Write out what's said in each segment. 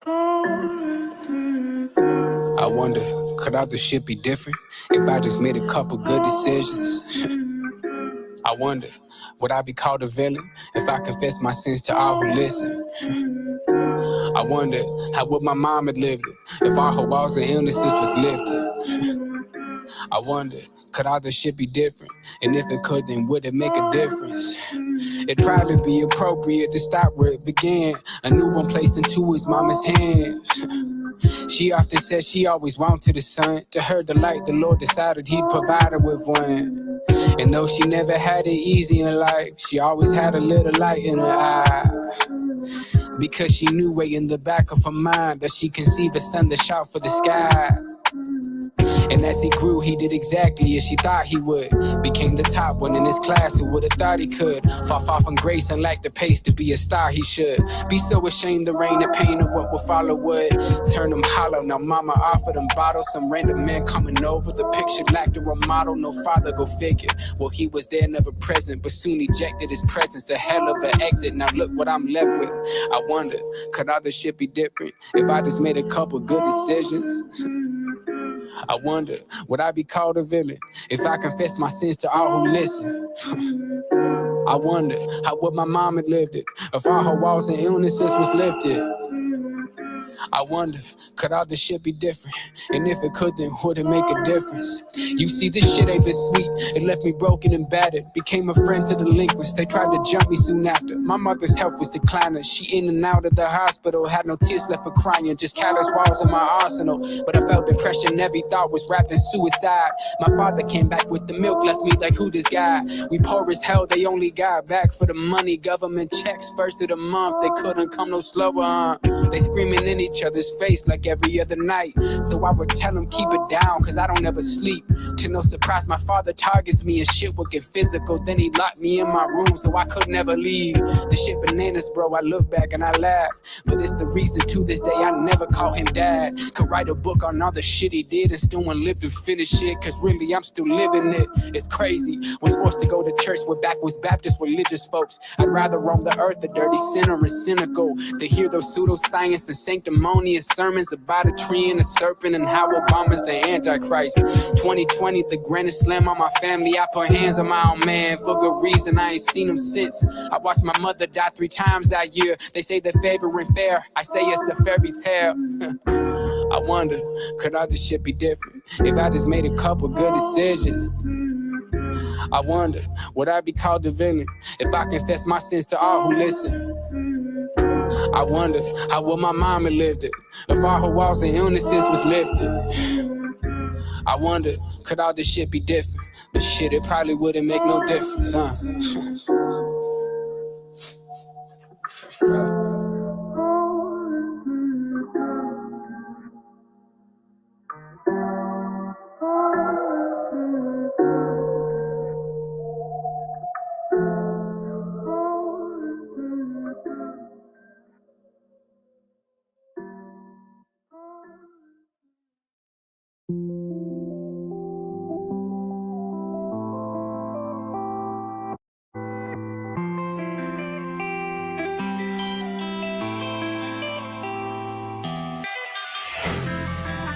I wonder, could all this shit be different if I just made a couple good decisions? I wonder, would I be called a villain if I confessed my sins to all who listen? I wonder, how would my mom have lived it if all her walls and illnesses was lifted? I wonder, could all this shit be different? And if it could, then would it make a difference? It'd probably be appropriate to start where it began. A new one placed into his mama's hands. She often said she always wanted a son. To her delight, the Lord decided he'd provide her with one. And though she never had it easy in life, she always had a little light in her eye. Because she knew way in the back of her mind that she conceived a son that shot for the sky. And as he grew, he did exactly as she thought he would. Became the top one in his class, who would have thought he could. Fall far from grace and lacked the pace to be a star he should. Be so ashamed the rain and pain of what would follow would turn him hollow. Now mama offered him bottles. Some random man coming over. The picture lacked a role model. No father, go figure. Well, he was there, never present, but soon ejected his presence. A hell of an exit. Now look what I'm left with. I wonder, could all this shit be different if I just made a couple good decisions? I wonder, would I be called a villain if I confessed my sins to all who listen? I wonder, how would my mom have lived it if all her walls and illnesses was lifted? I wonder, could all this shit be different? And if it could, then would it make a difference? You see, this shit ain't been sweet. It left me broken and battered. Became a friend to delinquents. They tried to jump me soon after. My mother's health was declining. She in and out of the hospital. Had no tears left for crying. Just callous walls in my arsenal. But I felt depression. Every thought was wrapped in suicide. My father came back with the milk. Left me like, who this guy? We poor as hell. They only got back for the money. Government checks first of the month. They couldn't come no slower. They screaming in each other's face like every other night. So I would tell them keep it down, cause I don't ever sleep. To no surprise, my father targets me and shit would get physical. Then he locked me in my room so I could never leave. The shit bananas, bro. I look back and I laugh, but it's the reason to this day I never call him dad. Could write a book on all the shit he did and still won't live to finish it, cause really I'm still living it. It's crazy. Was forced to go to church with backwards Baptist religious folks. I'd rather roam the earth, a dirty sinner and cynical, to hear those pseudoscience and sanctimonious sermons about a tree and a serpent and how Obama's the Antichrist. 2020, the grandest slam on my family. I put hands on my own man for good reason. I ain't seen him since. I watched my mother die 3 times that year. They say the favor ain't fair. I say it's a fairy tale. I wonder, could all this shit be different if I just made a couple good decisions? I wonder, would I be called a villain if I confess my sins to all who listen? I wonder, how would my mama lived it if all her walls and illnesses was lifted? I wonder, could all this shit be different? But shit, it probably wouldn't make no difference, huh?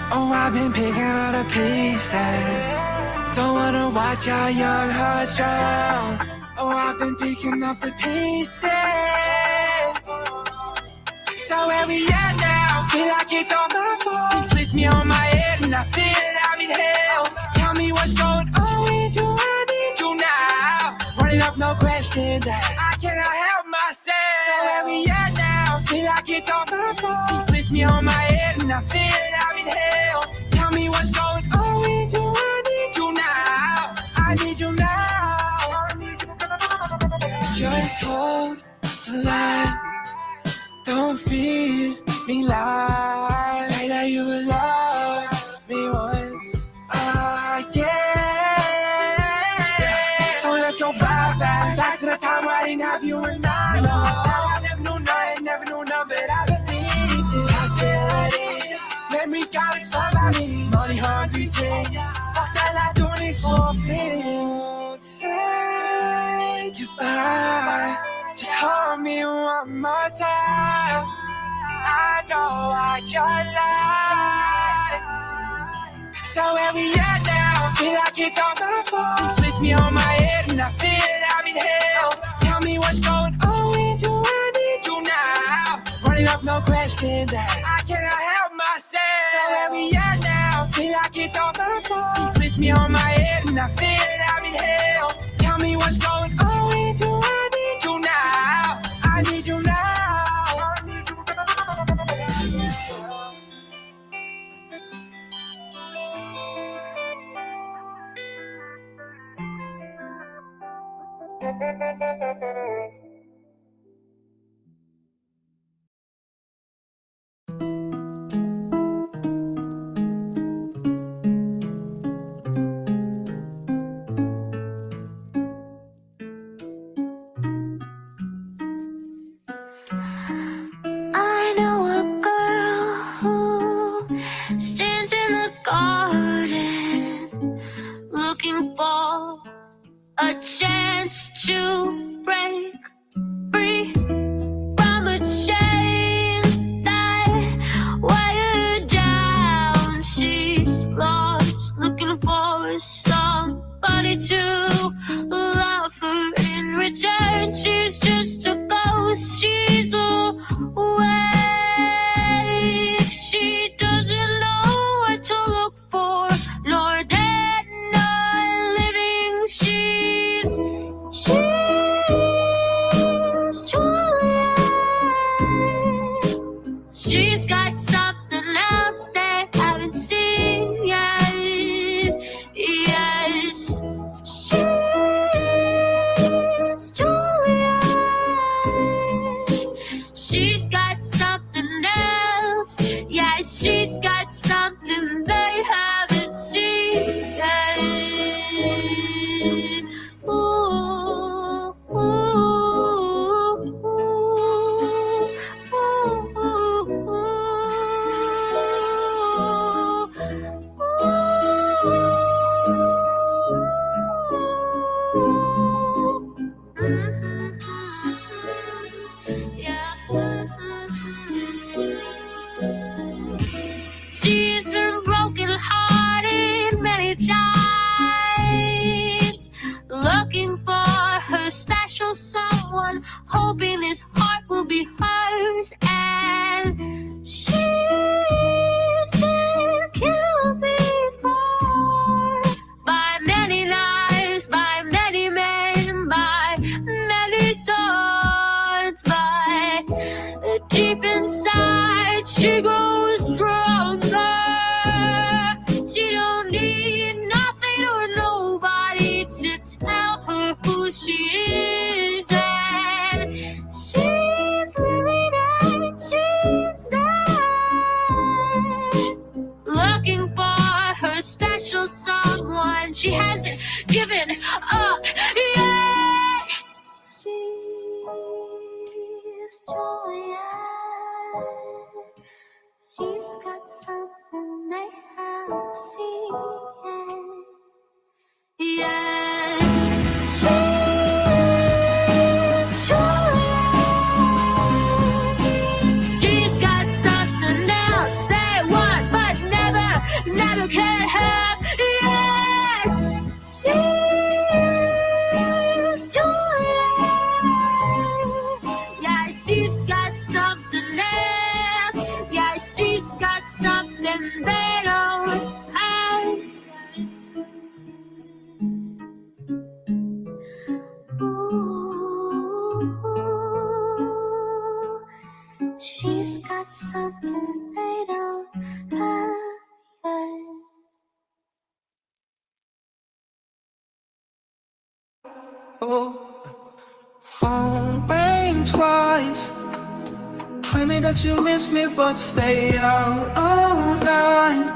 Oh, I've been picking up the pieces. Don't wanna watch our young hearts drown. Oh, I've been picking up the pieces. So where we at now? Feel like it's all my fault. Things lift me on my head and I feel I'm in hell. Tell me what's going on with you, I need you now. Running up no questions, I cannot help myself. So where we at now? Feel like it's all my fault. Things lift me on my head and I feel I'm in hell. Tell me what's going on with you, I need you now. I need you now. Just hold the line. Don't feed me lies. Say that you would love me once again. So let's go back to the time where I didn't have you and I know. I never knew nothing, but I believed in possibility. Memories got us fun by me. Money hungry teen. Fuck that, like doing this for fitting. Say goodbye. Just hold me one more time. I know I just lied. So where we at now? Feel like it's all my fault. Things lick me on my head and I feel I'm in hell. Tell me what's going on with you, I need you now. Running up no questions asked, I cannot help myself. So where we at now? Feel like it's all my fault. Things lick me on my head and I feel I'm in hell. Tell me what's going on with you, I need you now. I need you now. I know a girl who stands in the garden looking for a chance to break free from a chains that weigh her down. She's lost, looking for somebody to love her. In return, she's just a ghost. She's awake. She doesn't know what to look for, nor dead, nor living. She's Juliet. She's got something else they haven't seen yet. Yes, she's Juliet. She's got something else. Yeah, she's got something they haven't seen yet. Ooh, ooh, ooh, yeah. She's been broken hearted many times, looking for her special someone, hoping his heart will be hers. And she's been killed before by many knives, by many men, by many swords. But deep inside, she grows stronger. She don't need nothing or nobody to tell her who she is. And she's living and she's dead, looking for her special someone. She hasn't given up yet. She's Juliet. She's got something they haven't seen yet. Yes, she's Juliet. She's got something else they want but never can have. Yes, she's Juliet. Yeah, she's got something else. Yeah, she's got something they don't have. Ooh, she's got something they don't have yet. Phone rang twice, claiming that you miss me but stay out all night.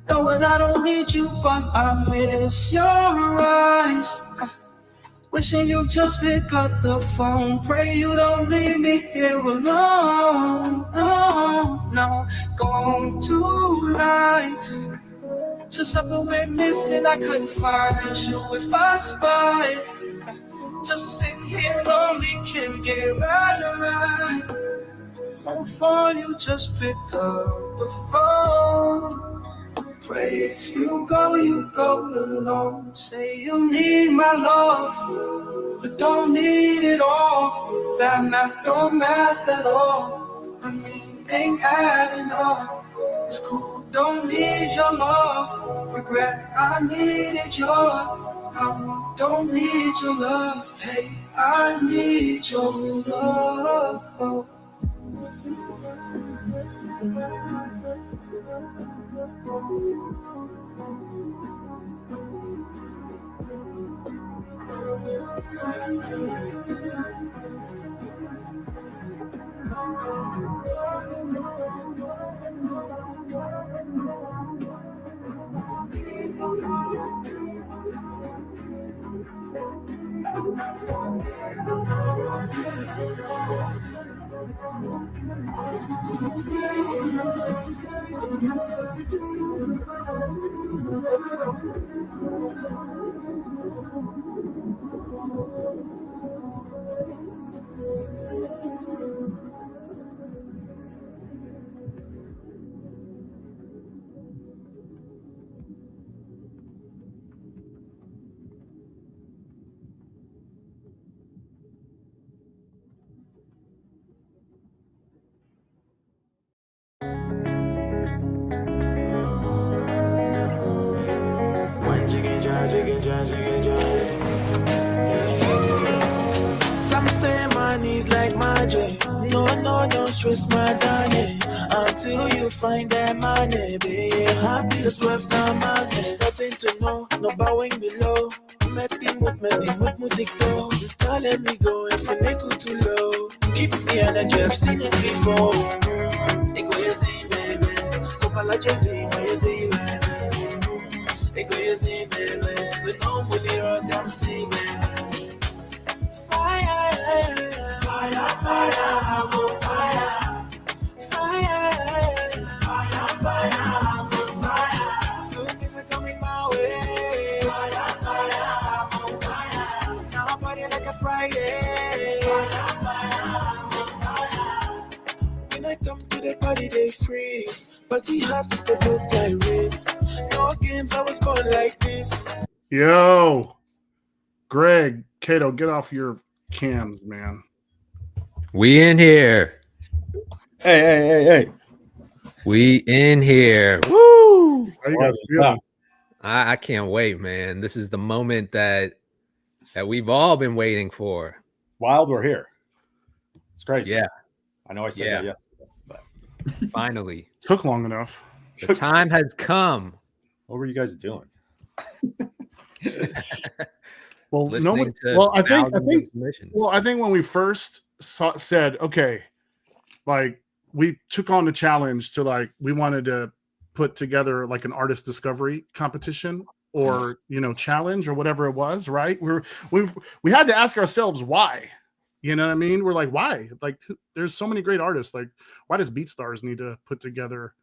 Knowing I don't need you but I miss your eyes. Wishing you just pick up the phone. Pray you don't leave me here alone. Oh, no, gone 2 nights. Just up and we're missing, I couldn't find you if I spied. Just sitting here lonely, can't get right. Won't before you just pick up the phone. Pray if you go alone. Say you need my love, but don't need it all. That math don't math at all. I mean, ain't adding up. It's cool, don't need your love. Regret, I needed your. I don't need your love. Hey, I need your love. Some say money's like magic. No, don't stress my darling. Until you find that money, be happy as worth the money. Starting to know, no bowing below. Meeting with dicto. Don't let me go if you make it too low. Keep the energy, I've seen it before. Ego you see, baby. Kopala Jesse, what you see, baby. Ego you see, baby. We don't really run them, see, baby. Good things are coming my way. Now I'm party like a Friday. When I come to the party, they freeze. But the heart is the book I read. No games, I was born like this. Yo, Greg, Kato, get off your cams, man. We in here. Hey. We in here. Woo! How you guys feeling? I can't wait, man. This is the moment that we've all been waiting for. Wild, we're here. It's crazy. Yeah. I know I said that yesterday, but finally. Took long enough. The time has come. What were you guys doing? Well, Listening to I think submissions. well, I think when we first said, okay, like we took on the challenge to like we wanted to put together like an artist discovery competition or challenge or whatever it was, right? We had to ask ourselves why. You know what I mean? We're like, why? Like, there's so many great artists. Like, why does BeatStars need to put together,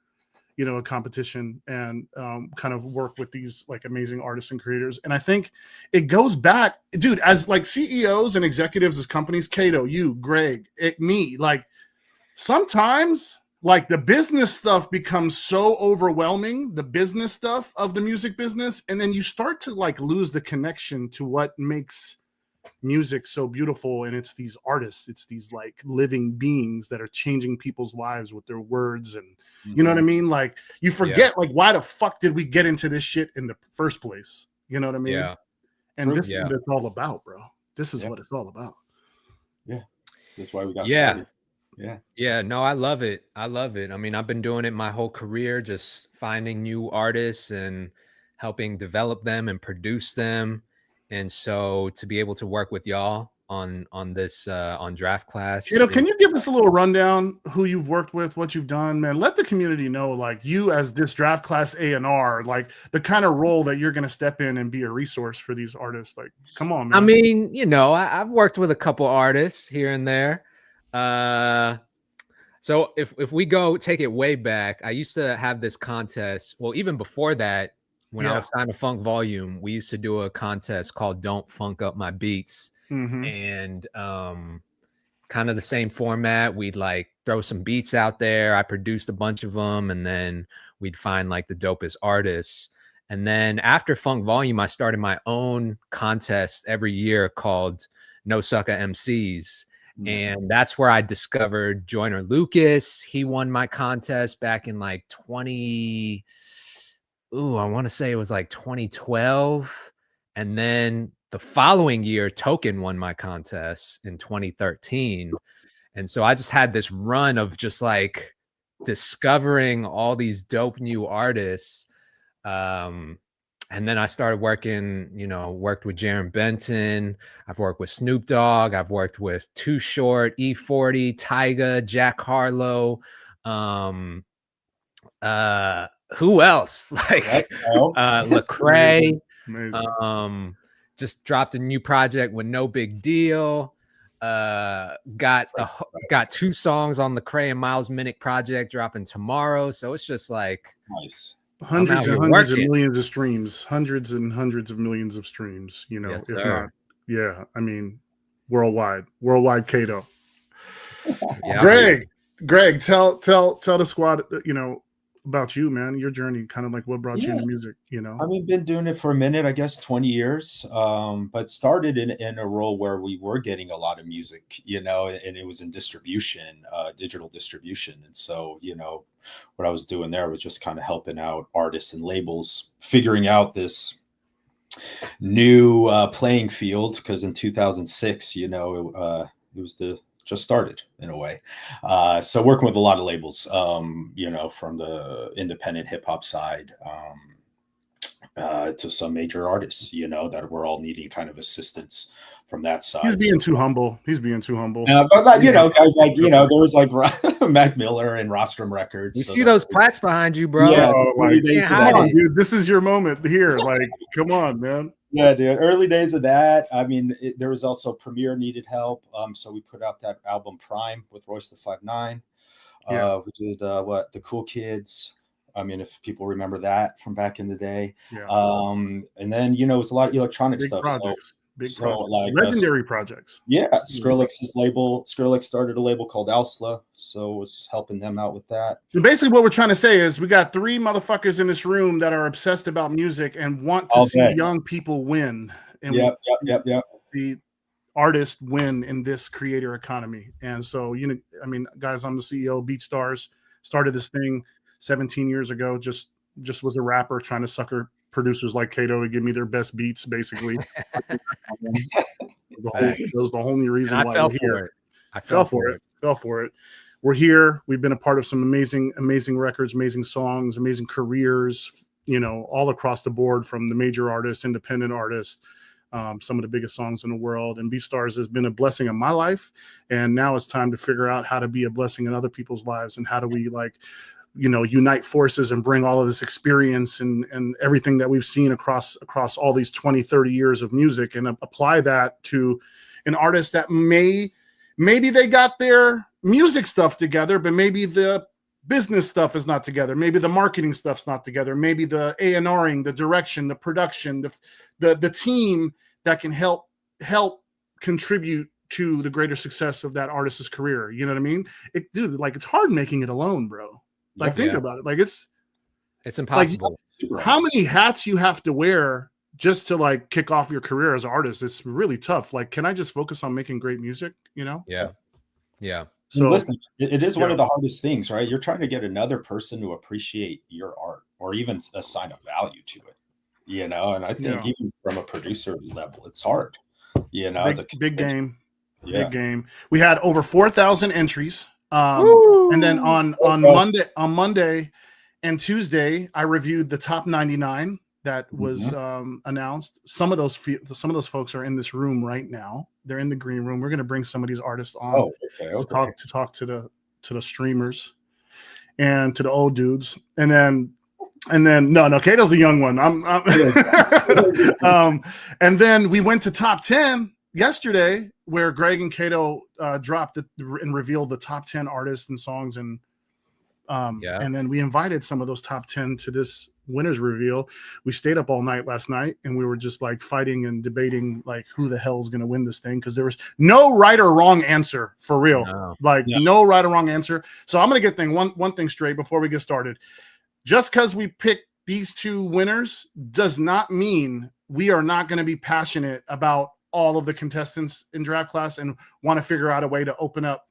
a competition and kind of work with these like amazing artists and creators? And I think it goes back, dude, as like CEOs and executives as companies, Kato, you, Greg, me, like sometimes like the business stuff becomes so overwhelming, the business stuff of the music business, and then you start to like lose the connection to what makes music so beautiful. And it's these artists, it's these like living beings that are changing people's lives with their words. And you know what I mean? Like you forget like why the fuck did we get into this shit in the first place? You know what I mean? Yeah. And this is what it's all about, bro. This is what it's all about. Yeah. That's why we got started. Yeah, no, I love it. I mean, I've been doing it my whole career, just finding new artists and helping develop them and produce them. And so to be able to work with y'all on this on Draft Class. Can you give us a little rundown who you've worked with, what you've done, man? Let the community know, like you as this Draft Class A&R, like the kind of role that you're going to step in and be a resource for these artists. Like, come on, man. I mean, I've worked with a couple artists here and there. So if we go take it way back, I used to have this contest. Well, even before that, when I was signed to Funk Volume, we used to do a contest called "Don't Funk Up My Beats," and kind of the same format. We'd like throw some beats out there. I produced a bunch of them, and then we'd find like the dopest artists. And then after Funk Volume, I started my own contest every year called No Sucka MCs. And that's where I discovered Joyner Lucas. He won my contest back in like I want to say it was like 2012. And then the following year, Token won my contest in 2013. And so I just had this run of just like discovering all these dope new artists. And then I started worked with Jaron Benton. I've worked with Snoop Dogg. I've worked with Too Short, E40, Tyga, Jack Harlow. Who else? Like Lecrae. Just dropped a new project with No Big Deal. Got 2 songs on Lecrae and Miles Minnick project dropping tomorrow. So it's just like nice. Hundreds and hundreds of millions of streams, hundreds and hundreds of millions of streams, you know, yes, if sir. not, yeah, I mean, worldwide Kato. Yeah, Greg, tell the squad, you know, about you, man, your journey, kind of like what brought you into music, you know? I mean, been doing it for a minute, I guess 20 years, but started in a role where we were getting a lot of music, you know, and it was in distribution, digital distribution. And so, you know, what I was doing there was just kind of helping out artists and labels, figuring out this new playing field, because in 2006, you know, it was just started in a way. So working with a lot of labels, you know, from the independent hip hop side to some major artists, you know, that were all needing kind of assistance from that side. He's being too humble. But you know, guys like, you know, there was like Mac Miller and Rostrum Records. You see those plaques behind you, bro? Yeah, come on, dude. This is your moment here. Like, come on, man. Yeah, dude. Early days of that. I mean, there was also Premiere needed help. So we put out that album Prime with Royce the 5'9". We did The Cool Kids. I mean, if people remember that from back in the day. Yeah. And then, you know, it's a lot of electronic big stuff. Projects. Like legendary projects. Yeah, Skrillex's label. Skrillex started a label called Alsla, so was helping them out with that. So basically, what we're trying to say is we got 3 motherfuckers in this room that are obsessed about music and want to see young people win. And yep. The artists win in this creator economy. And so, you know, I mean, guys, I'm the CEO of BeatStars. Started this thing 17 years ago. Just was a rapper trying to sucker producers like Kato to give me their best beats, basically. That was the only reason why we're here. I fell for it. We're here. We've been a part of some amazing records, amazing songs, amazing careers, you know, all across the board, from the major artists, independent artists, some of the biggest songs in the world. And BeatStars has been a blessing in my life. And now it's time to figure out how to be a blessing in other people's lives. And how do we, like, you know, unite forces and bring all of this experience and everything that we've seen across all these 20, 30 years of music, and apply that to an artist that maybe they got their music stuff together, but maybe the business stuff is not together. Maybe the marketing stuff's not together. Maybe the A&Ring, the direction, the production, the team that can help contribute to the greater success of that artist's career. You know what I mean? Dude, like, it's hard making it alone, bro. Like, think about it. Like, it's impossible. Like, how many hats you have to wear just to, like, kick off your career as an artist? It's really tough. Like, can I just focus on making great music? You know? Yeah. So listen, it is one of the hardest things, right? You're trying to get another person to appreciate your art, or even assign a value to it, you know? And I think even from a producer level, it's hard, you know? Big game. We had over 4,000 entries. And then on Monday and Tuesday, I reviewed the top 99 that was announced. Some of those folks are in this room right now. They're in the green room. We're going to bring some of these artists on to talk to the streamers and to the old dudes. And then no, Kato's the young one. And then we went to top 10 yesterday, where Greg and Kato dropped it and revealed the top 10 artists and songs, and And then we invited some of those top 10 to this winners reveal. We stayed up all night last night and we were just like fighting and debating like who the hell is going to win this thing, because there was no right or wrong answer for real. No right or wrong answer. So I'm going to get one thing straight before we get started. Just because we picked these two winners does not mean we are not going to be passionate about all of the contestants in draft class and want to figure out a way to open up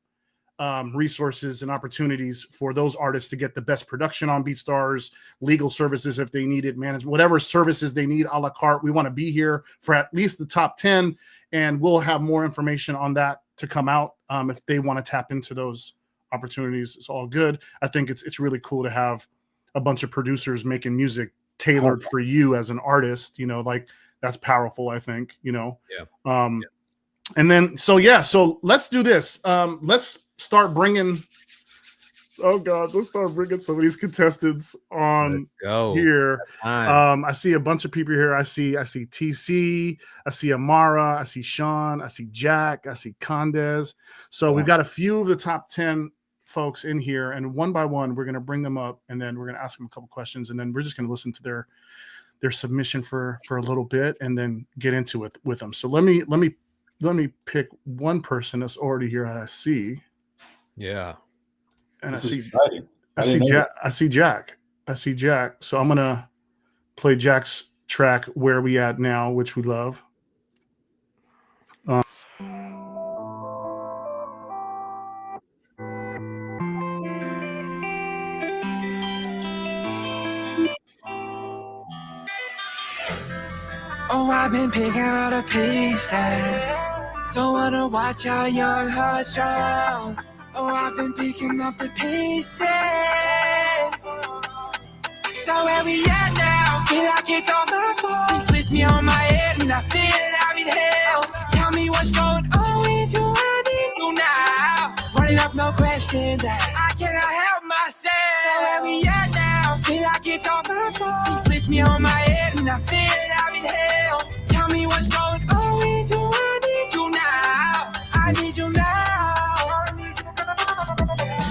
resources and opportunities for those artists to get the best production on BeatStars, legal services if they need it, management, whatever services they need a la carte. We want to be here for at least the top 10, and we'll have more information on that to come out if they want to tap into those opportunities. It's all good. I think it's really cool to have a bunch of producers making music tailored for you as an artist, like that's powerful, I think, And then, so let's do this. Let's start bringing some of these contestants on here. I see a bunch of people here. I see TC, I see Amara, I see Shawn, I see Jakk, I see Kahndes. So we've got a few of the top 10 folks in here, and one by one, we're going to bring them up, and then we're going to ask them a couple questions, and then we're just going to listen to their submission for a little bit, and then get into it with them. So let me pick one person that's already here that I see. Yeah. And I see Jakk. So I'm gonna play Jack's track "Where We At Now," which we love. Oh, I've been picking all the pieces. Don't wanna watch our young heart strong. Oh, I've been picking up the pieces. So where we at now? Feel like it's all my fault. Things lit me on my head and I feel I'm in hell. Tell me what's going on with you, I need you now. Running up no questions, I cannot help myself. So where we at now? Feel like it's all my fault. Things lit me on my head and I feel I'm in hell. Tell me what's going on with you, I need you now. I need you now.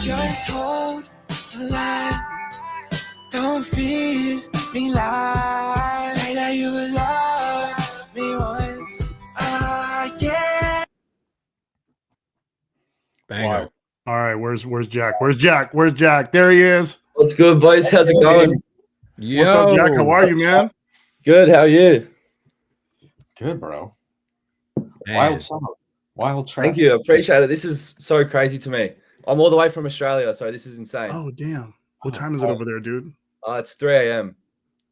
Just hold the line. Don't feed me lies. Say that you would love me once again. Banger. Wow. All right, where's Jakk? Where's Jakk? There he is. What's good, boys? How's it going? Yo. What's up, Jakk? How are you, man? Good. How are you? Good, bro. Man. Wild summer. Wild track. Thank you. Appreciate it. This is so crazy to me. I'm all the way from Australia, so this is insane. Oh, damn. What time is it over there, dude? It's 3 a.m.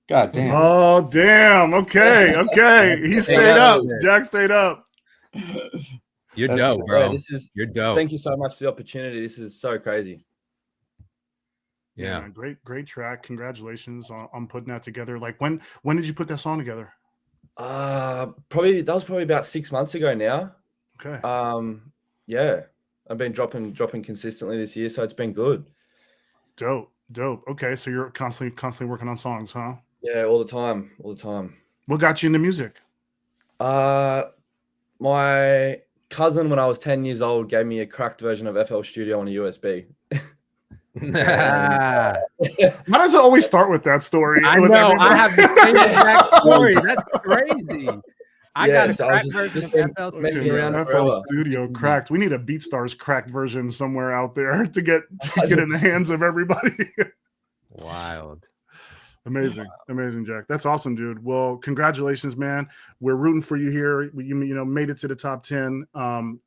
God damn. Oh, damn. Okay. He stayed up. Jakk stayed up. You're dope, bro. You're dope. Thank you so much for the opportunity. This is so crazy. Yeah. Man, great track. Congratulations on putting that together. Like when did you put that song together? That was probably about 6 months ago now. Okay. Yeah. I've been dropping consistently this year, so it's been good. Dope. Okay, so you're constantly working on songs, huh? Yeah, all the time. What got you into music? My cousin, when I was 10 years old, gave me a cracked version of FL Studio on a USB. Why does it always start with that story? I know. I have the same exact story. That's crazy. I got a cracked version of FL Studio. FL Studio cracked. We need a BeatStars cracked version somewhere out there to get in the hands of everybody. Wild. Amazing, Jakk. That's awesome, dude. Well, congratulations, man. We're rooting for you here. You made it to the top 10.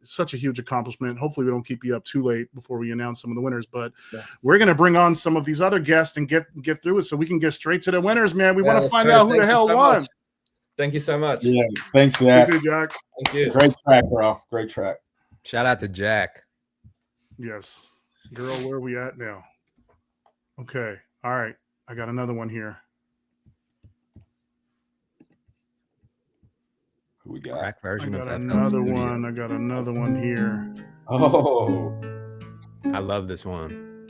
Such a huge accomplishment. Hopefully, we don't keep you up too late before we announce some of the winners. But we're gonna bring on some of these other guests and get through it so we can get straight to the winners, man. We want to find out who the hell won. Thank you so much. Yeah, thanks for that. Jakk. Thank you. Great track, bro. Great track. Shout out to Jakk. Yes. Girl, where are we at now? Okay. All right. I got another one here. Who we got? Crack version of another one. I got another one here. Oh. I love this one.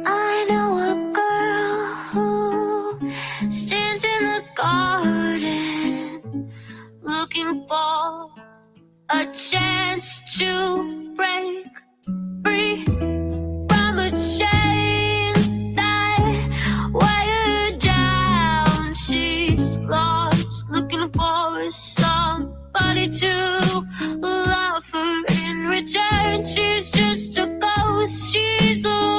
I know a girl who stands in the garden looking for a chance chance to break free from the chains that weigh her down. She's lost, looking for somebody to love her. In return, she's just a ghost. She's awake.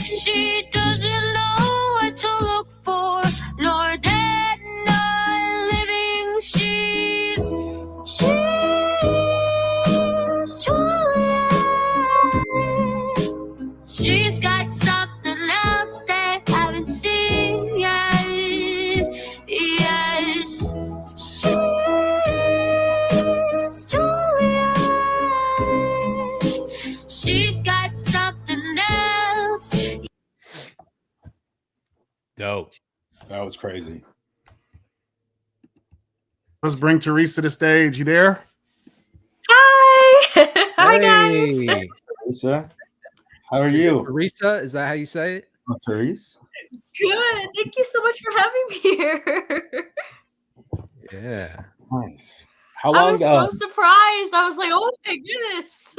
She doesn't know what to look for, nor dead, nor living. She's Juliet. She's got something else they haven't seen yet. Yes, she's Juliet. She's got something else. Dope. That was crazy. Let's bring Therese to the stage. You there? Hi. Hi, guys. Hey, Teresa, how are is it you? Teresa? Is that how you say it? Oh, Therese? Good. Thank you so much for having me here. Yeah. Nice. How I long was so surprised. I was like, oh my goodness.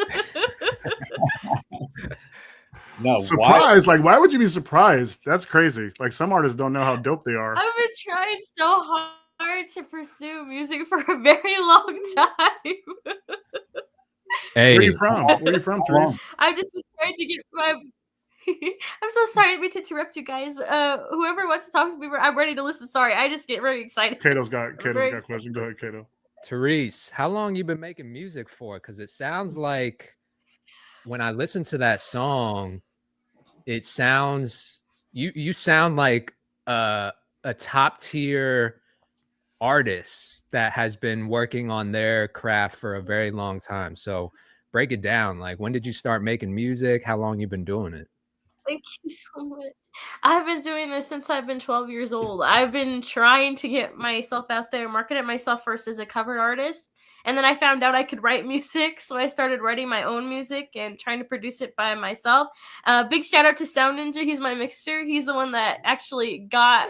No, why? Surprised? Like, why would you be surprised? That's crazy. Like, some artists don't know how dope they are. I've been trying so hard to pursue music for a very long time. Hey, Where are you from? Where are you from, How long? Therese? I've just been trying to get my. I'm so sorry to interrupt you guys. Whoever wants to talk to me, I'm ready to listen. Sorry, I just get very excited. Kato's got very a question. Go ahead, Kato. Therese, how long you been making music for? Because it sounds like when I listen to that song, it sounds you sound like a top tier artist that has been working on their craft for a very long time. So break it down. Like, when did you start making music? How long you been doing it? Thank you so much. I've been doing this since I've been 12 years old. I've been trying to get myself out there, marketed myself first as a cover artist. And then I found out I could write music. So I started writing my own music and trying to produce it by myself. Big shout out to Sound Ninja. He's my mixer. He's the one that actually got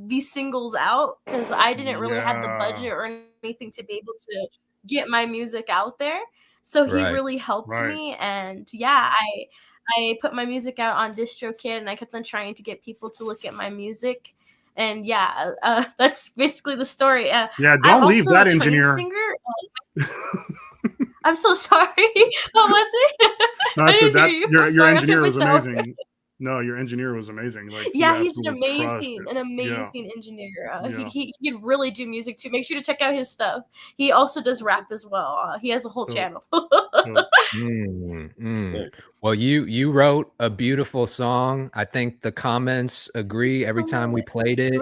these singles out because I didn't really have the budget or anything to be able to get my music out there. So he Right. really helped me. And yeah, I put my music out on DistroKid, and I kept on trying to get people to look at my music. And yeah, that's basically the story. Yeah, don't leave that engineer. Singer. I'm so sorry. What was it? No, I said that your Sorry, engineer was myself. amazing. No, your engineer was amazing. Like, Yeah, he's an absolutely crushed amazing it. engineer. Yeah. He can really do music too. Make sure to check out his stuff. He also does rap as well. He has a whole channel. Well, you wrote a beautiful song. I think the comments agree. Every time we played it,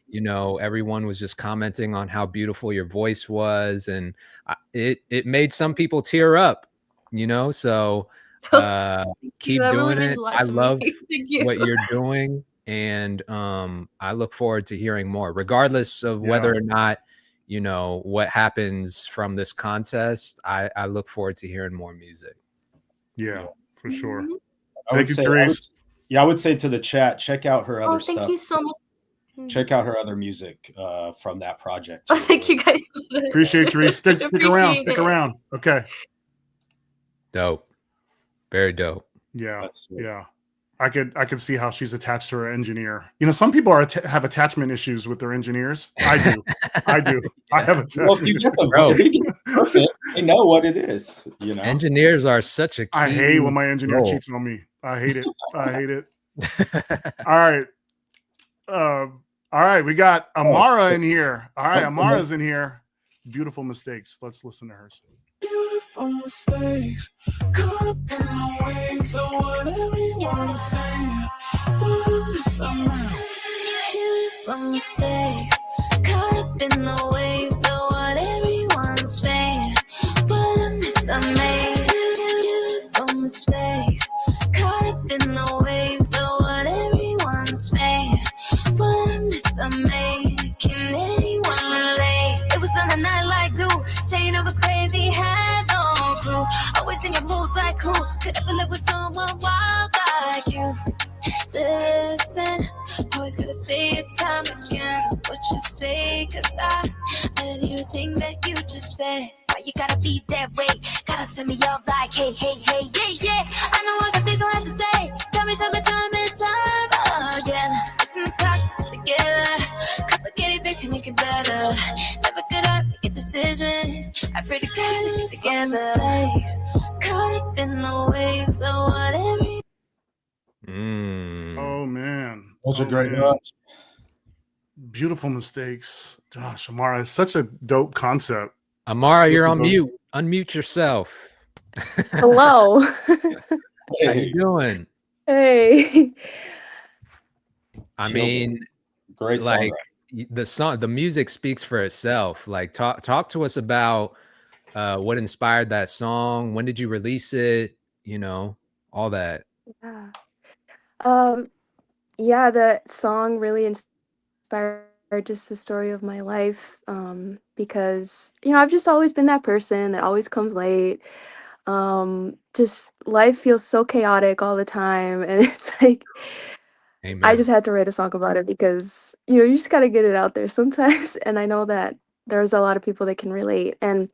you know, everyone was just commenting on how beautiful your voice was, and it made some people tear up. You know, so keep doing it. I love what you're doing, and I look forward to hearing more, regardless of whether or not, you know, what happens from this contest. I look forward to hearing more music. Yeah, for sure. Thank you, Therese. I would say to the chat, check out her other stuff. Thank you so much. Check out her other music from that project. Oh, thank you guys. Appreciate Therese. Stick around. Okay. Dope. Very dope. Yeah. Yeah. I could see how she's attached to her engineer. You know, some people have attachment issues with their engineers. I do. I have attachment Well, if you get them perfect, they know what it is. You know, engineers are such a key I hate when my engineer role. cheats on me. I hate it. I hate it. All right. We got Amara in here. All right, Amara's in here. Beautiful mistakes. Let's listen to hers. Beautiful mistakes, caught up in the waves of what everyone's saying. But I miss a man. Beautiful mistakes, caught up in the waves of what everyone's saying. But I miss I made. Beautiful mistakes, caught up in the waves of what everyone's saying. But I miss I made. Can anyone relate? It was on a night like do, saying it was crazy, had no clue. Always in your moods like who could ever live with someone wild like you? Listen, always gotta say it time again. What you say, cause I didn't hear a thing that you just said. say, why you gotta be that way? Gotta tell me off like, hey, hey, hey, yeah, yeah. I know I got things I have to say. Tell me time and time again. Listen to talk together. Complicated things can make it better. Never good at making decisions. I pray to God let's get together. Mistakes, caught up in the waves of whatever. Oh man, Those are oh, great man. notes. Beautiful mistakes. Gosh, Amara, it's such a dope concept. Amara, you're on Super dope. mute. Unmute yourself. Hello. How you doing? Hey. I Killed mean, Great like song. the music speaks for itself. Like talk to us about what inspired that song. When did you release it? You know, all that. Yeah. Yeah, the song really inspired just the story of my life. Because, I've just always been that person that always comes late. Just life feels so chaotic all the time. And it's like, Amen. I just had to write a song about it because, you just got to get it out there sometimes. And I know that there's a lot of people that can relate. And,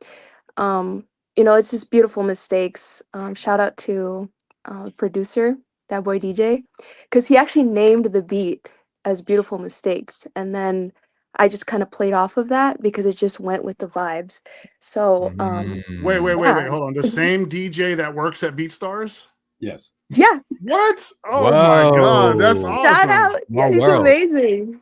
it's just beautiful mistakes. Shout out to producer, that boy DJ, because he actually named the beat as Beautiful Mistakes. And then I just kind of played off of that because it just went with the vibes. So, Wait, yeah. hold on. The same DJ that works at BeatStars? Yes. Yeah. What? Oh my God, that's Whoa. Shout awesome. out. Yeah, he's world. amazing.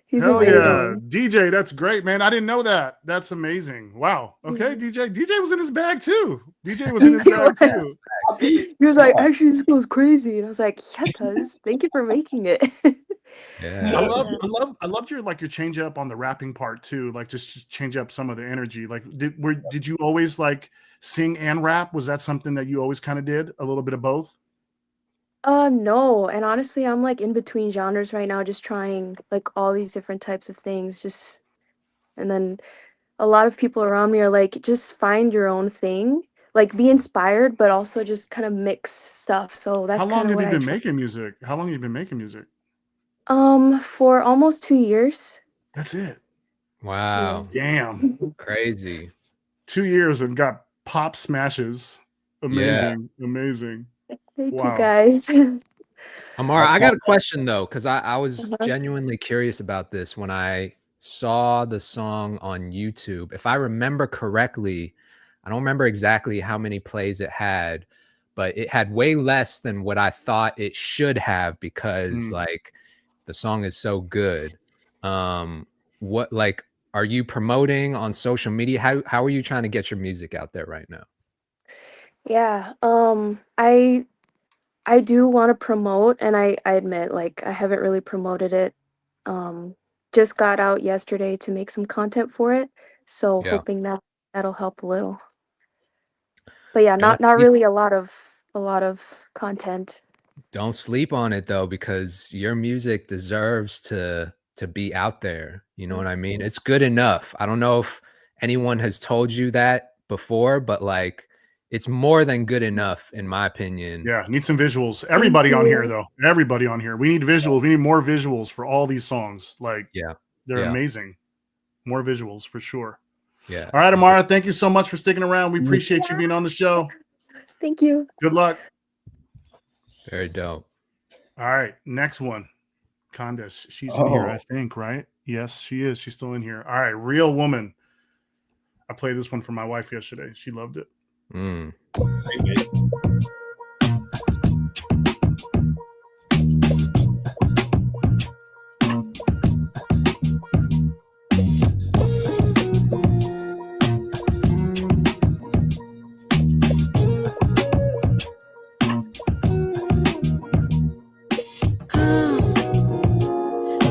He's Hell yeah. amazing. DJ, that's great, man. I didn't know that. That's amazing. Wow. Okay, DJ. DJ was in his bag too. DJ was in his He bag too. was. He was like, actually, this goes crazy. And I was like, yeah, it does. Thank you for making it. Yeah. I loved your change up on the rapping part too. Like just change up some of the energy. Like did you always like sing and rap? Was that something that you always kind of did? A little bit of both? No. And honestly, I'm like in between genres right now, just trying like all these different types of things. And then a lot of people around me are like, just find your own thing. Like be inspired, but also just kind of mix stuff. So that's How long kind of have what you I been try. making music? How long have you been making music? For almost 2 years. That's it. Wow. Damn. Crazy. 2 years and got pop smashes. Amazing. Amazing. Thank you Wow. guys. Amara, I got a question though, because I was Uh-huh. genuinely curious about this when I saw the song on YouTube. If I remember correctly, I don't remember exactly how many plays it had, but it had way less than what I thought it should have because like the song is so good. What like are you promoting on social media? How are you trying to get your music out there right now? Yeah. I do want to promote, and I admit, like, I haven't really promoted it. Just got out yesterday to make some content for it, so Yeah. hoping that that'll help a little. But yeah, Don't not sleep- really a lot of content. Don't sleep on it though, because your music deserves to be out there. You know what I mean? It's good enough. I don't know if anyone has told you that before, but like it's more than good enough in my opinion. Yeah, need some visuals. Everybody on here though. Everybody on here. We need visuals. We need more visuals for all these songs. Like they're amazing. More visuals for sure. Yeah. All right, Amara, thank you so much for sticking around. We appreciate you being on the show. Thank you. Good luck. Very dope. All right, next one. Kahndes. She's in here, I think, right? Yes, she is. She's still in here. All right, Real Woman. I played this one for my wife yesterday. She loved it.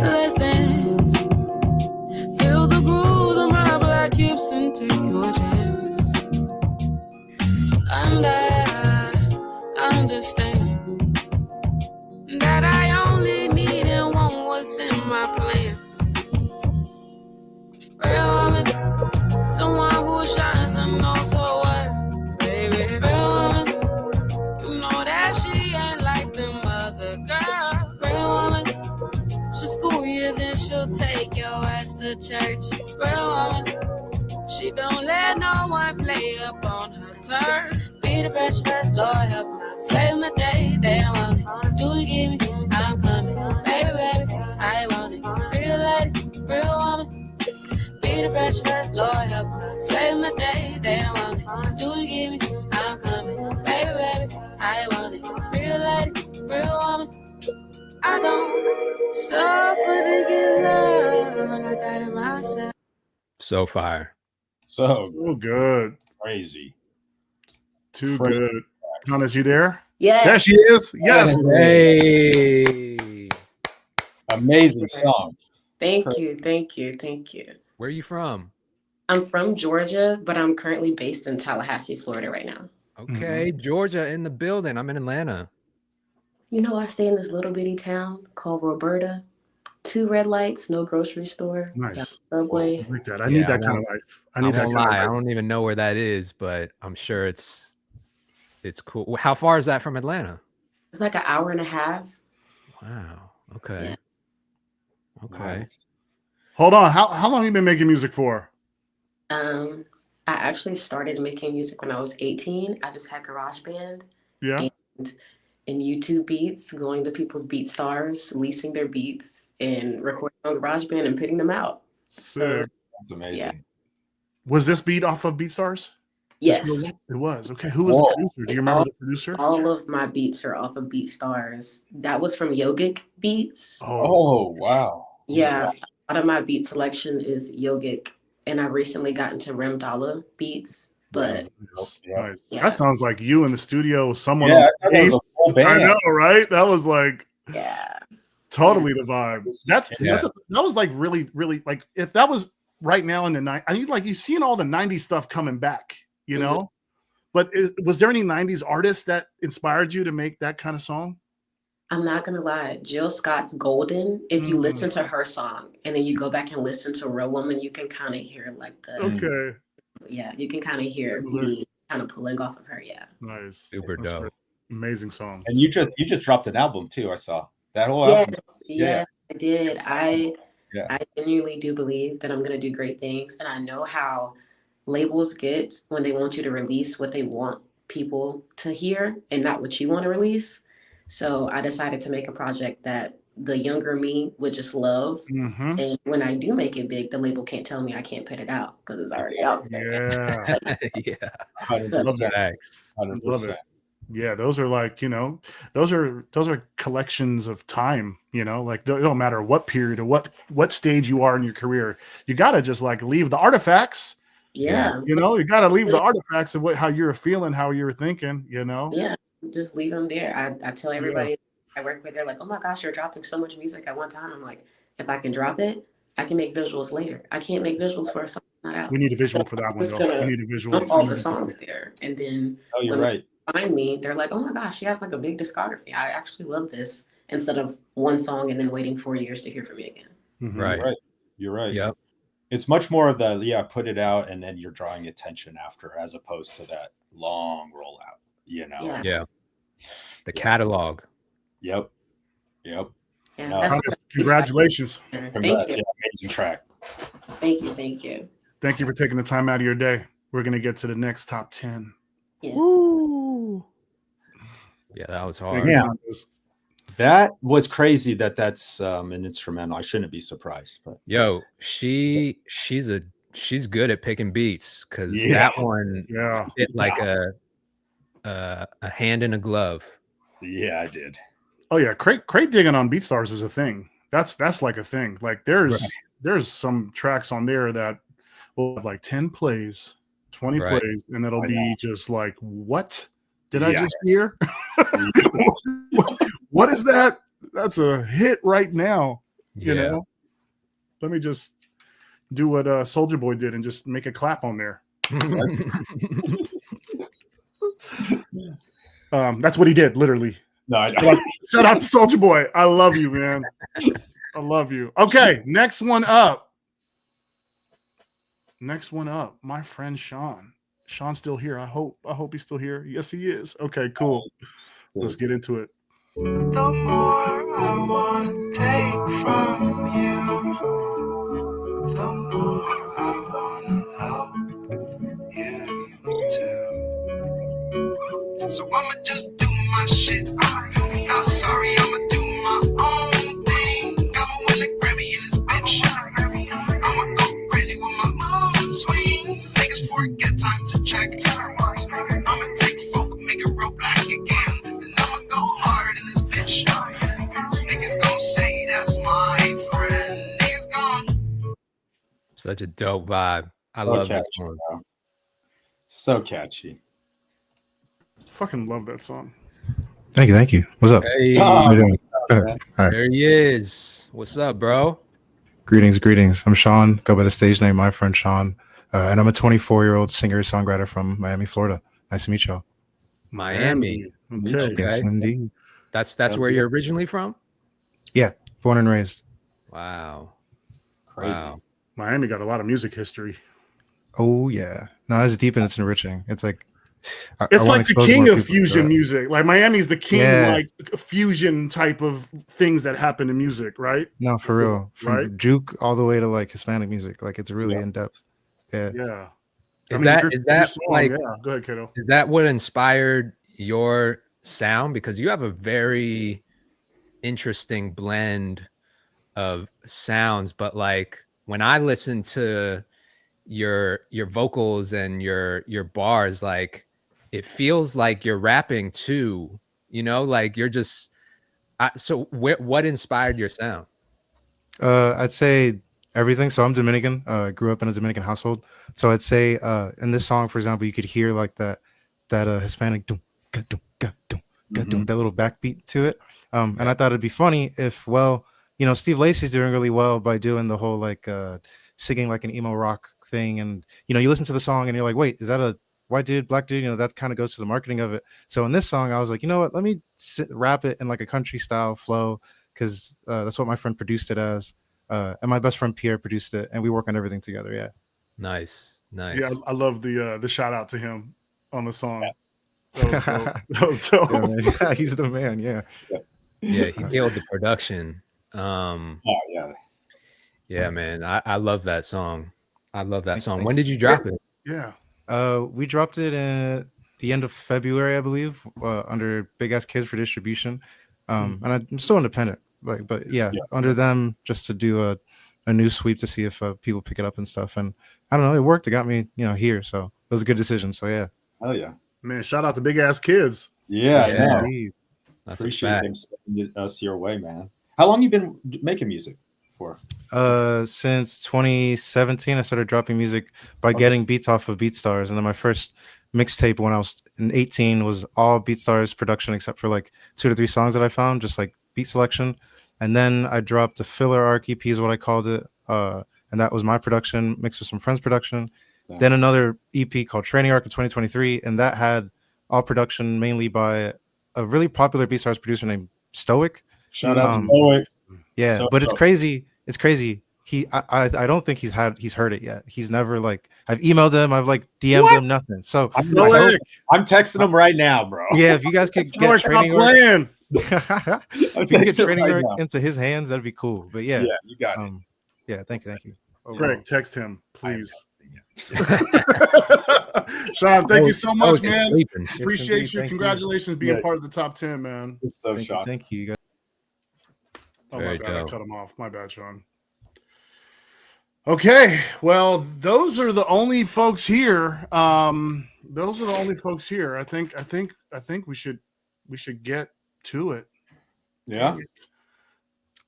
Let's dance. Feel the grooves of my black hips and take your chance. And I understand that I only need and want what's in my plan. Real woman, someone who shines and knows her worth. Baby, real woman, you know that she ain't like them other girls. Real woman, she'll school you, then she'll take your ass to church. Real woman, She don't let no one play up on her turn. Be the pressure, Lord help her. Save the day, they don't want it. Do you give me? I'm coming. Baby, baby, I want it. Real lady, real woman. Be the pressure, Lord help her. Save the day, they don't want it. Do you give me? I'm coming. Baby, baby, I want it. Real lady, real woman. I don't suffer to get love, and I got it myself. So fire. So good. crazy. Too Crazy. good. Kahndes, you there? Yeah. There she is. Yes. Hey. Amazing song. Thank you. Thank you. Thank you. Where are you from? I'm from Georgia, but I'm currently based in Tallahassee, Florida right now. Okay. Georgia in the building. I'm in Atlanta. You know, I stay in this little bitty town called Roberta. 2 red lights, no grocery store. Nice. Subway. I like that. I need that kind of life. I need that won't kind lie. of I life. don't even know where that is, but I'm sure it's cool. How far is that from Atlanta? It's like an hour and a half. Wow. Okay. Yeah. Okay. Hold on. How long have you been making music for? I actually started making music when I was 18. I just had GarageBand. Yeah. And YouTube beats, going to people's beat stars, leasing their beats, and recording on GarageBand and putting them out. So, that's amazing. Yeah. Was this beat off of BeatStars? Yes. It was. Okay. Who was the producer? Do you remember the producer? All of my beats are off of BeatStars. That was from Yogic Beats. Oh, wow. Yeah. A lot of my beat selection is Yogic. And I recently got into Remdala beats. But nice. Yeah. That sounds like you in the studio, someone Yeah, on I thought that was a full band. I know, right? That was like totally the vibe. That was like really, really like if that was right now in the night. I mean, like you've seen all the 90s stuff coming back, you know. But was there any 90s artists that inspired you to make that kind of song? I'm not gonna lie, Jill Scott's Golden, if you listen to her song and then you go back and listen to Real Woman, you can kind of hear like the you can kind of hear me kind of pulling off of her. Nice. Super dope. Great. Amazing song. And you just dropped an album too, I saw. That whole album. Yes, I did. I genuinely do believe that I'm gonna do great things, and I know how labels get when they want you to release what they want people to hear and not what you want to release. So I decided to make a project that the younger me would just love. And when I do make it big, the label can't tell me I can't put it out because it's already out there. Yeah. 100%. 100%. Yeah, those are like, you know, those are collections of time, you know, like it don't matter what period or what stage you are in your career. You got to just like leave the artifacts. Yeah. You know, you got to leave the artifacts of how you're feeling, how you're thinking, you know? Yeah. Just leave them there. I tell everybody I work with, they're like, oh my gosh, you're dropping so much music at one time. I'm like, if I can drop it, I can make visuals later. I can't make visuals for a song not out. We need a visual for that one, though. We need a visual. Dump all the songs there. And then you're right. They find me, they're like, oh my gosh, she has like a big discography. I actually love this, instead of one song and then waiting 4 years to hear from me again. Right. You're right. Yep. It's much more of the put it out and then you're drawing attention after, as opposed to that long rollout, you know. Yeah. The catalog. Yep. Yeah, congratulations. Thank Congrats. you. Yeah, amazing track. Thank you. Thank you for taking the time out of your day. We're gonna get to the next top 10. Yeah. Woo. Yeah, that was hard. Yeah. That was crazy that's an instrumental. I shouldn't be surprised. But she's good at picking beats, because that one fit like a hand in a glove. Yeah, I did. Oh yeah, crate digging on BeatStars is a thing. That's like a thing. Like there's some tracks on there that will have like 10 plays, 20 plays, and it'll be just like, what did I just hear? What is that? That's a hit right now. You know? Let me just do what Soulja Boy did and just make a clap on there. That's what he did, literally. No, I know. Shout out to Soulja Boy. I love you, man. I love you. Okay, next one up. My Friend Shawn. Shawn's still here. I hope he's still here. Yes, he is. Okay, cool. Let's get into it. The more I wanna take from you, the more I wanna love. So I'ma just do my shit. Not sorry, I'ma do my own thing. I'ma win a Grammy in this bitch. I'ma go crazy with my mood swings. Niggas forget time to check. I'ma take folk, make it real black again. Then I'ma go hard in this bitch. Niggas gon' say that's my friend. Niggas gon' Such a dope vibe. I So love this catchy, one. bro. So catchy. Fucking love that song. Thank you, thank you. What's up? Hey, How you doing? Hi. there he is. What's up, bro? Greetings, greetings. I'm Shawn. Go by the stage name My Friend Shawn, and I'm a 24-year-old singer-songwriter from Miami, Florida. Nice to meet y'all. Miami. Okay. Yes, indeed. That's where you're originally from? Yeah, born and raised. Wow. Crazy. Wow. Miami got a lot of music history. Oh yeah. No, it's deep and it's enriching. It's like It's I wanna like the expose king more of people to fusion that. music. Like Miami's the king, Yeah. like fusion type of things that happen in music, right? No, for real. From Right? juke all the way to like Hispanic music. Like it's really in depth. Yeah. Yeah. Is your that song, like yeah. Go ahead, Kato. is that what inspired your sound? Because you have a very interesting blend of sounds, but like when I listen to your vocals and your bars, like it feels like you're rapping too, like you're just so what inspired your sound? I'd say everything. So I'm Dominican. Grew up in a Dominican household. So I'd say in this song, for example, you could hear like that Hispanic dum, ga, dum, ga, dum, ga, dum, that little backbeat to it. And I thought it'd be funny if, well, Steve Lacy's doing really well by doing the whole like singing like an emo rock thing, and you listen to the song and you're like, wait, is that a white dude, black dude? That kind of goes to the marketing of it. So in this song, I was like, you know what? Let me rap it in like a country style flow, because that's what my friend produced it as, and my best friend Pierre produced it, and we work on everything together. Yeah. Nice. Yeah, I love the shout out to him on the song. That was dope. Yeah, man. He's the man. Yeah. Yeah, he killed the production. Oh yeah. Yeah, man. I love that song. I love that song. Thank When you. did you drop it? Yeah. We dropped it at the end of February, I believe, under Big Ass Kids for distribution. And I'm still independent, but yeah, under them, just to do a new sweep to see if people pick it up and stuff. And I don't know, it worked. It got me, here, so it was a good decision. So yeah. Oh yeah, man! Shout out to Big Ass Kids. Yeah, That's appreciate him sending us your way, man. How long you been making music for? Since 2017, I started dropping music by getting beats off of BeatStars, and then my first mixtape when I was in 18 was all BeatStars production except for like 2 to 3 songs that I found, just like beat selection. And then I dropped a filler arc EP is what I called it, and that was my production mixed with some friends' production. Yeah. Then another EP called Training Arc in 2023, and that had all production mainly by a really popular BeatStars producer named Stoic. Shout out to Stoic. Yeah, so but it's crazy. It's crazy. I don't think he's heard it yet. He's never like, I've emailed him, I've like DM'd him, nothing. So I'm texting him right now, bro. Yeah, if you guys could get Training Arc, if you can get Training Arc into his hands, that'd be cool. But yeah, you got it. Yeah, thank you. Greg, text him, please. Shawn, thank you so much, man. Appreciate you. Congratulations being part of the top 10, man. It's so Shawn. Thank you, guys. Oh my bad, I cut him off. My bad, Shawn. Okay, well, those are the only folks here. I think we should get to it. Yeah.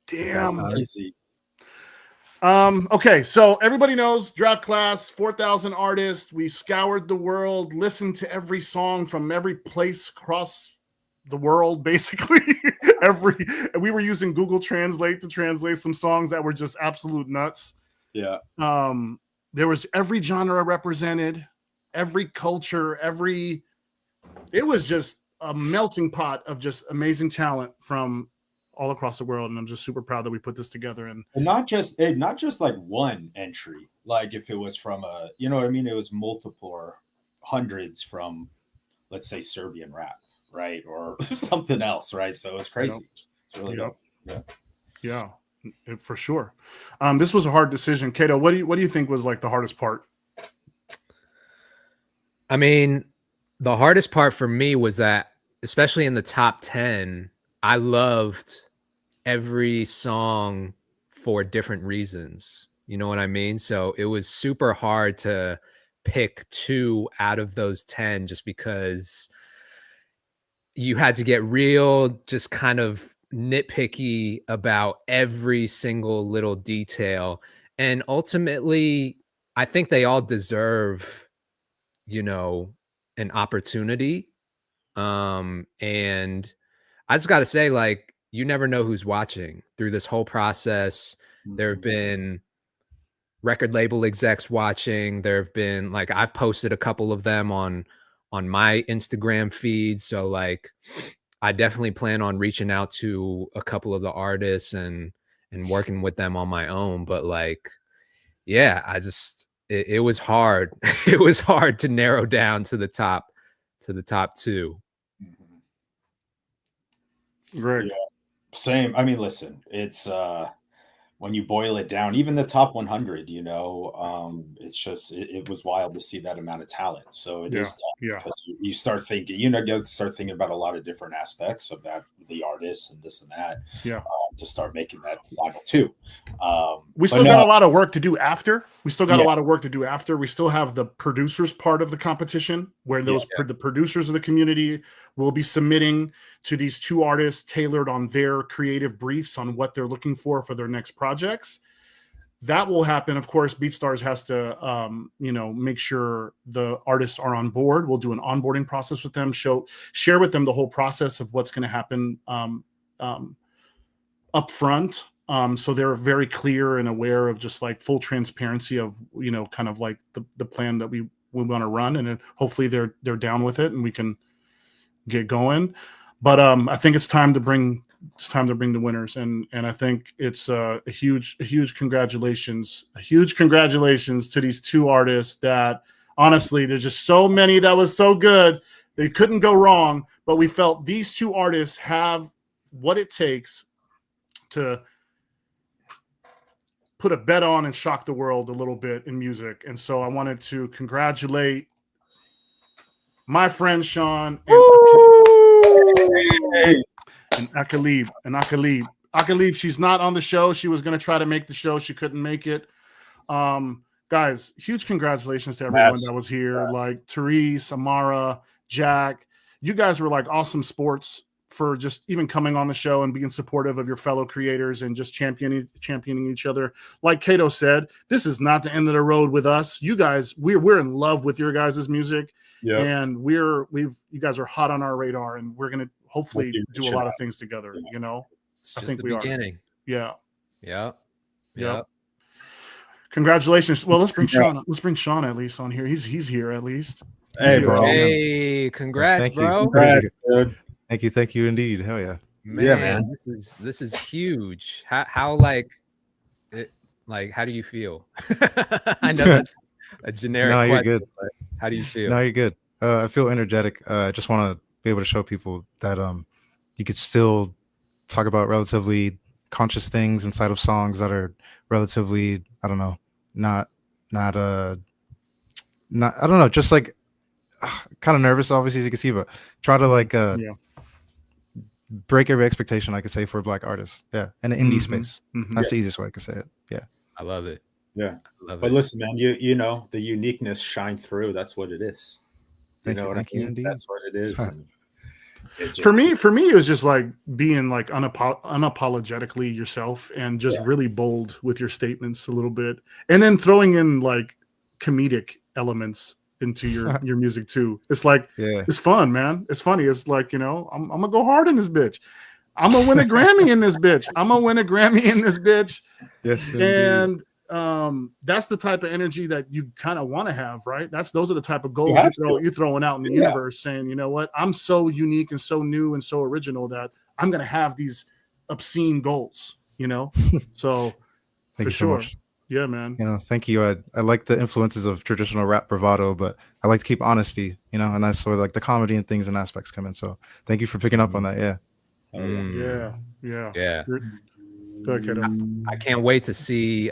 Damn. Easy. Okay, so everybody knows Draft Class, 4,000 artists. We scoured the world, listened to every song from every place across the world, basically. We were using Google Translate to translate some songs that were just absolute nuts. Yeah. There was every genre represented, every culture, it was just a melting pot of just amazing talent from all across the world, and I'm just super proud that we put this together. And not just like one entry, like if it was from it was multiple or hundreds from, let's say, Serbian rap, right, or something else, right? So it's crazy. It's really dope. Yeah, for sure. This was a hard decision. Kato, what do you think was like the hardest part? I mean, The hardest part for me was that, especially in the top 10, I loved every song for different reasons. You know what I mean? So it was super hard to pick 2 out of those 10 just because you had to get real, just kind of nitpicky about every single little detail. And ultimately, I think they all deserve, you know, an opportunity. And I just got to say, like, you never know who's watching through this whole process. There have been record label execs watching. There have been, like, I've posted a couple of them on my Instagram feed. So like, I definitely plan on reaching out to a couple of the artists and working with them on my own. But like, yeah, it was hard. It was hard to narrow down to the top 2. Greg. Yeah, same. I mean, listen, it's when you boil it down, even the top 100, you know, it's just it was wild to see that amount of talent. So it is tough because you start thinking, you know, you start thinking about a lot of different aspects of that, the artists and this and that, to start making that final 2. We still got a lot of work to do after. We still have the producers part of the competition where the producers of the community will be submitting to these 2 artists tailored on their creative briefs on what they're looking for their next projects. That will happen. Of course, BeatStars has to, you know, make sure the artists are on board. We'll do an onboarding process with them, share with them the whole process of what's going to happen up front. So they're very clear and aware of just like full transparency of, you know, kind of like the plan that we want to run. And then hopefully they're down with it and we can get going. But I think it's time to bring the winners. And I think it's a huge congratulations to these 2 artists that honestly, there's just so many that was so good. They couldn't go wrong, but we felt these 2 artists have what it takes to put a bet on and shock the world a little bit in music. And so I wanted to congratulate My Friend Shawn and Akalib. Akalib, she's not on the show. She was going to try to make the show. She couldn't make it. Guys, huge congratulations to everyone that was here. Like Therese, Amara, Jakk. You guys were like awesome sports for just even coming on the show and being supportive of your fellow creators and just championing each other. Like Kato said, this is not the end of the road with us. You guys, we're in love with your guys' music. Yeah. And you guys are hot on our radar, and we're gonna hopefully do a lot of things together. You know, I think we beginning. Are. Yeah. Congratulations. Well, let's bring Shawn. Let's bring Shawn at least on here. He's here at least. Hey, bro. Hey, congrats, bro. Congrats, dude. Thank you indeed. Hell yeah. Man. This is huge. How like how do you feel? I know that's a generic question. You're good. But how do you feel? No, you're good. I feel energetic. I just want to be able to show people that you could still talk about relatively conscious things inside of songs that are relatively, I don't know, not I don't know, just like kind of nervous, obviously, as you can see, but try to like break every expectation, I could say, for Black artists. Yeah. In an indie space. That's the easiest way I could say it. Yeah. I love it. Yeah. But listen, man, you know, the uniqueness shine through. That's what it is. Thank you. Indeed. That's what it is. For me, it was just like being like unapologetically yourself and just really bold with your statements a little bit. And then throwing in like comedic elements into your music too. It's like, it's fun, man. It's funny. It's like, you know, I'm gonna go hard in this bitch. I'm gonna win a Grammy in this bitch. Yes. And that's the type of energy that you kind of want to have, right? Those are the type of goals you're throwing out in the universe, saying, you know what, I'm so unique and so new and so original that I'm gonna have these obscene goals, you know. So thank you so much. Yeah, man. You know, thank you. I like the influences of traditional rap bravado, but I like to keep honesty, you know, and that's where like the comedy and things and aspects come in. So thank you for picking up on that. Yeah. Yeah. Go ahead, Kato. I can't wait to see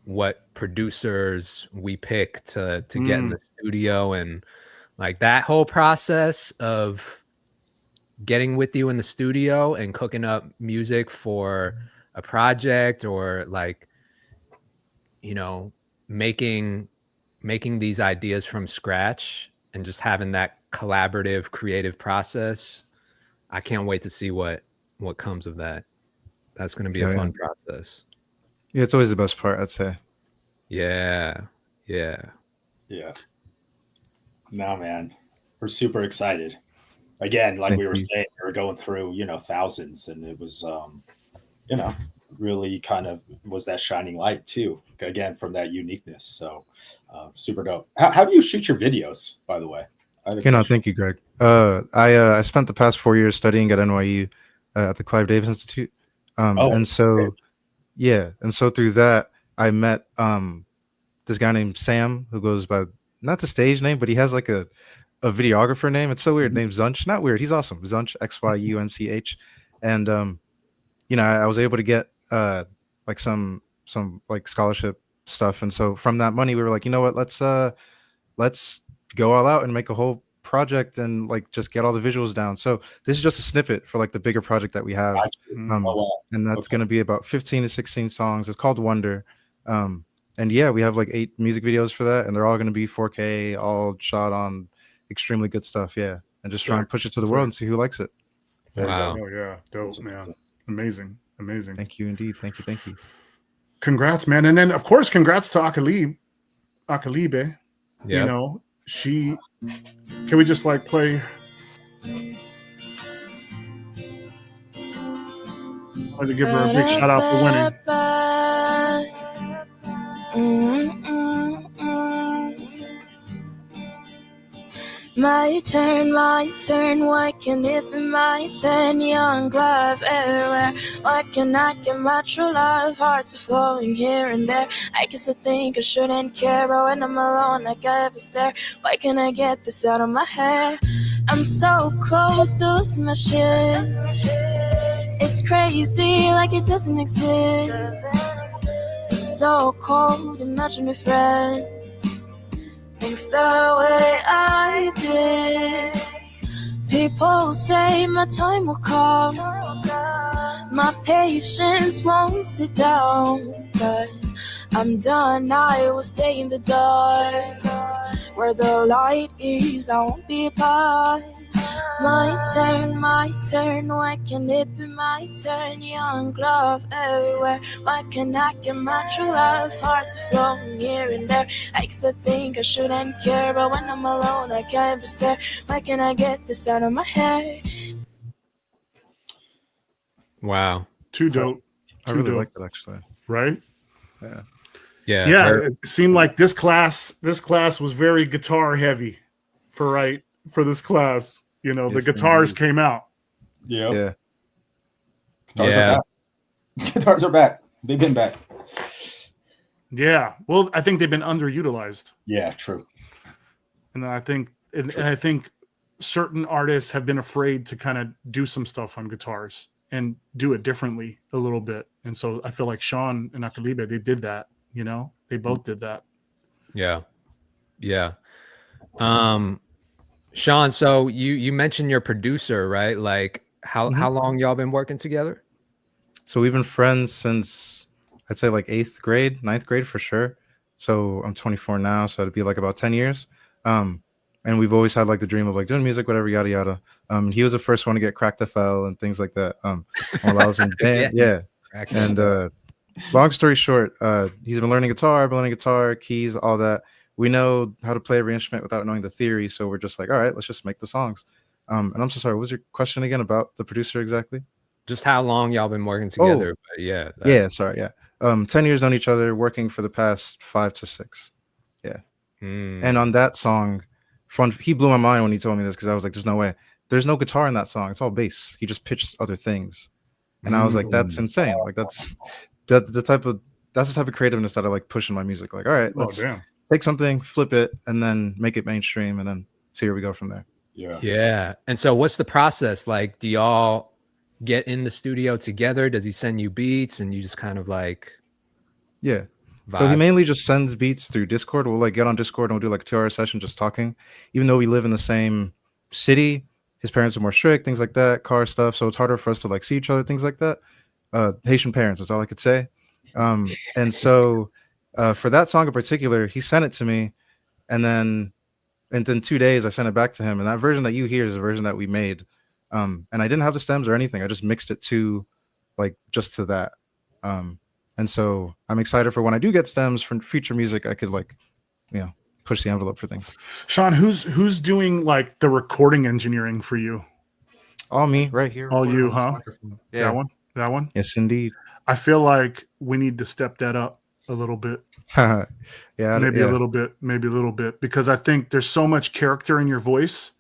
what producers we pick to get in the studio and Like that whole process of getting with you in the studio and cooking up music for a project, or like, you know, making these ideas from scratch and just having that collaborative creative process. I can't wait to see what comes of that. That's going to be a fun process. Yeah, it's always the best part, I'd say. Yeah. No, man, we're super excited. Again, like Thank we were you. saying, we were going through, thousands, and it was, really kind of was that shining light too. Again, from that uniqueness. So, super dope. How do you shoot your videos, by the way? Thank you, Greg. I spent the past 4 years studying at NYU at the Clive Davis Institute. And so, and so through that, I met this guy named Sam, who goes by, not the stage name, but he has like a videographer name. It's so weird. Named Zunch. Not weird. He's awesome. Zunch, XYUNCH. And I was able to get like some like scholarship stuff. And so from that money, we were like, you know what, let's go all out and make a whole project and like just get all the visuals down. So this is just a snippet for like the bigger project that we have. And that's going to be about 15 to 16 songs. It's called Wonder. And yeah, we have like 8 music videos for that, and they're all going to be 4K, all shot on extremely good stuff. Yeah. And just try and push it to the world and see who likes it. Wow. Oh yeah. Dope, man. Amazing. Thank you indeed. Thank you. Congrats, man. And then of course, congrats to Akalibe. Yep. She, can we just like play? I want to give her a big shout out for winning. My turn, why can it be my turn? Young love everywhere, why can I get my true love? Hearts are flowing here and there, I guess I think I shouldn't care, but when I'm alone I gotta stare. Why can't I get this out of my hair? I'm so close to losing my shit. It's crazy, like it doesn't exist. It's so cold, imagine a friend thinks the way I did. People say my time will come, my patience won't stay down, but I'm done, I will stay in the dark. Where the light is, I won't be by. My turn, why can it be my turn? Young love everywhere, why can I get my true love? Hearts are flowing here and there, I guess I think I shouldn't care, but when I'm alone I can't be stare. Why can I get this out of my hair? Wow. Too dope. I really like that, actually. Right? Yeah. It seemed like this class was very guitar heavy for this class. The guitars came out. Yeah. Guitars are back. Guitars are back. They've been back. Yeah. Well, I think they've been underutilized. Yeah, true. And I think certain artists have been afraid to kind of do some stuff on guitars and do it differently a little bit. And so I feel like Shawn and Akalibe, they did that. They both did that. Yeah. Shawn, so you mentioned your producer, right? Like how long y'all been working together? So we've been friends since I'd say like 8th grade, 9th grade for sure. So I'm 24 now, so it'd be like about 10 years. And we've always had like the dream of like doing music, whatever, yada yada. He was the first one to get Cracked FL and things like that. While I was in band, yeah. And long story short, he's been learning guitar, keys, all that. We know how to play every instrument without knowing the theory, so we're just like, all right, let's just make the songs. And I'm so sorry, what was your question again about the producer exactly? Just how long y'all been working together? But sorry. 10 years known each other, working for the past 5 to 6. Yeah. And on that song, he blew my mind when he told me this, because I was like, there's no way. There's no guitar in that song. It's all bass. He just pitched other things. And I was like, that's insane. Like that's the type of creativeness that I like pushing my music. Like, all right, let's take something, flip it, and then make it mainstream, and then see where we go from there. Yeah. And so what's the process? Like, do y'all get in the studio together? Does he send you beats and you just kind of like... Yeah. So he Vibe. mainly just sends beats through Discord. We'll like get on Discord and we'll do like a 2-hour session just talking. Even though we live in the same city, his parents are more strict, things like that, car stuff. So it's harder for us to like see each other, things like that. Haitian parents, that's all I could say. And so for that song in particular, he sent it to me, and then 2 days I sent it back to him. And that version that you hear is a version that we made. And I didn't have the stems or anything. I just mixed it to like just to that. And so I'm excited for when I do get stems from future music, I could like, push the envelope for things. Shawn, who's doing like the recording engineering for you? All me right here. All you, huh? Yeah. That one? Yes, indeed. I feel like we need to step that up a little bit. Maybe a little bit, because I think there's so much character in your voice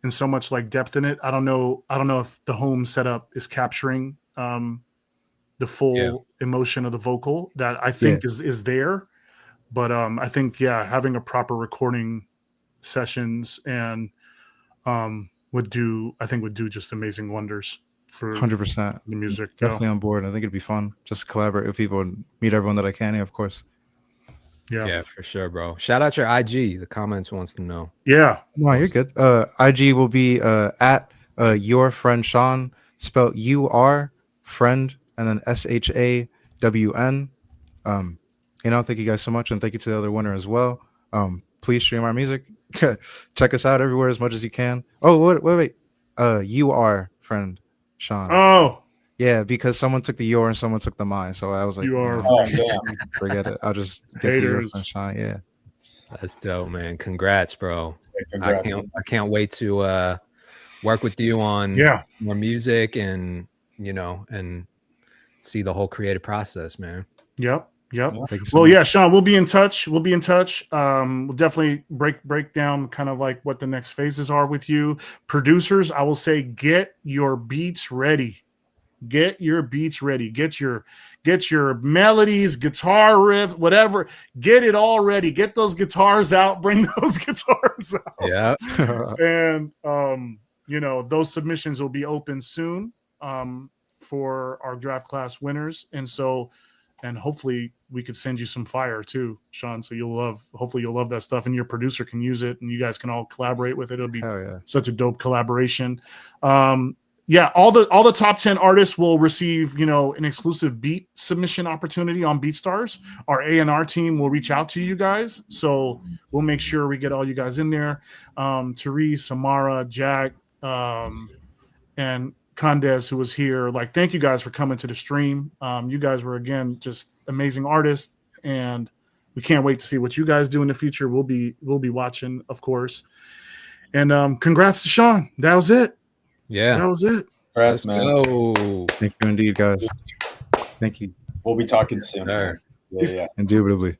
and so much like depth in it. I don't know if the home setup is capturing the full emotion of the vocal that I think is there. But I think having a proper recording sessions and would do just amazing wonders for 100% the music. Definitely on board. I think it'd be fun just to collaborate with people and meet everyone that I can, of course. Yeah, for sure, bro. Shout out your IG. The comments wants to know. Yeah. No, you're good. IG will be at your friend Shawn, spelled UR friend and then SHAWN. Thank you guys so much, and thank you to the other winner as well. Please stream our music. Check us out everywhere as much as you can. Oh, wait. UR friend Shawn. Oh. Yeah, because someone took the your and someone took the my, so I was like, forget it. I'll just get the your friend Shawn. Yeah, that's dope, man. Congrats, bro. Congrats. I can't wait to work with you on more music and and see the whole creative process, man. Yep. Well, Shawn, we'll be in touch. We'll definitely break down kind of like what the next phases are with you. Producers, I will say, get your beats ready. Get your melodies, guitar riff, whatever. Get it all ready. Get those guitars out. Bring those guitars out. Yeah. And those submissions will be open soon for our draft class winners. And hopefully we could send you some fire too, Shawn. So hopefully you'll love that stuff, and your producer can use it and you guys can all collaborate with it. It'll be such a dope collaboration. All the top 10 artists will receive, an exclusive beat submission opportunity on BeatStars. Our A&R team will reach out to you guys. So we'll make sure we get all you guys in there. Therese, Amara, Jakk, and Kahndes, who was here. Like, thank you guys for coming to the stream. You guys were, again, just amazing artists, and we can't wait to see what you guys do in the future. We'll be watching, of course. And congrats to Shawn. That was it. Yeah, that was it. Congrats, man. Go. Thank you indeed, guys. Thank you. We'll be talking soon. Yeah. Indubitably.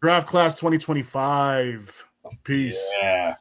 Draft class 2025. Peace. Yeah.